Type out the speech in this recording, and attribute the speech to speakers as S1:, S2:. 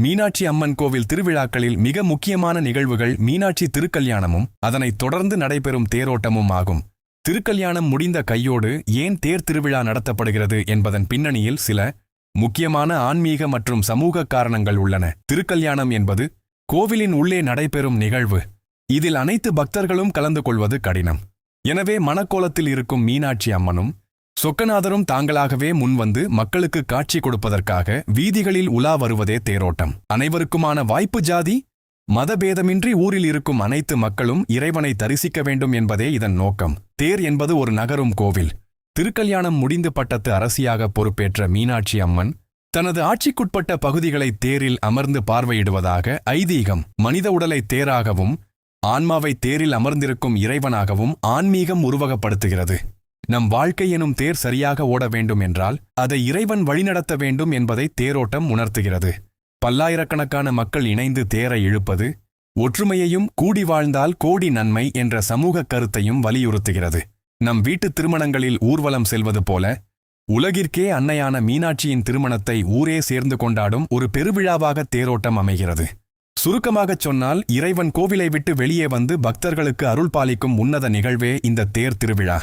S1: மீனாட்சி அம்மன் கோவில் திருவிழாக்களில் மிக முக்கியமான நிகழ்வுகள் மீனாட்சி திருக்கல்யாணமும் அதனைத் தொடர்ந்து நடைபெறும் தேரோட்டமும் ஆகும். திருக்கல்யாணம் முடிந்த கையோடு ஏன் தேர் திருவிழா நடத்தப்படுகிறது என்பதன் பின்னணியில் சில முக்கியமான ஆன்மீக மற்றும் சமூக காரணங்கள் உள்ளன. திருக்கல்யாணம் என்பது கோவிலின் உள்ளே நடைபெறும் நிகழ்வு. இதில் அனைத்து பக்தர்களும் கலந்து கொள்வது கடினம். எனவே மணக்கோலத்தில் இருக்கும் மீனாட்சி அம்மனும் சொக்கநாதரும் தாங்களாகவே முன்வந்து மக்களுக்கு காட்சி கொடுப்பதற்காக வீதிகளில் உலா வருவதே தேரோட்டம். அனைவருக்குமான வாய்ப்பு. ஜாதி மதபேதமின்றி ஊரில் இருக்கும் அனைத்து மக்களும் இறைவனை தரிசிக்க வேண்டும் என்பதே இதன் நோக்கம். தேர் என்பது ஒரு நகரும் கோவில். திருக்கல்யாணம் முடிந்து பட்டத்து அரசியாக பொறுப்பேற்ற மீனாட்சி அம்மன் தனது ஆட்சிக்குட்பட்ட பகுதிகளை தேரில் அமர்ந்து பார்வையிடுவதாக ஐதீகம். மனித உடலை தேராகவும் ஆன்மாவை தேரில் அமர்ந்திருக்கும் இறைவனாகவும் ஆன்மீகம் உருவகப்படுத்துகிறது. நம் வாழ்க்கை எனும் தேர் சரியாக ஓட வேண்டும் என்றால் அதை இறைவன் வழிநடத்த வேண்டும் என்பதை தேரோட்டம் உணர்த்துகிறது. பல்லாயிரக்கணக்கான மக்கள் இணைந்து தேரை இழுப்பது ஒற்றுமையையும் கூடி வாழ்ந்தால் கோடி நன்மை என்ற சமூக கருத்தையும் வலியுறுத்துகிறது. நம் வீட்டு திருமணங்களில் ஊர்வலம் செல்வது போல உலகிற்கே அன்னையான மீனாட்சியின் திருமணத்தை ஊரே சேர்ந்து கொண்டாடும் ஒரு பெருவிழாவாக தேரோட்டம் அமைகிறது. சுருக்கமாகச் சொன்னால் இறைவன் கோவிலை விட்டு வெளியே வந்து பக்தர்களுக்கு அருள் பாலிக்கும் உன்னத நிகழ்வே இந்த தேர் திருவிழா.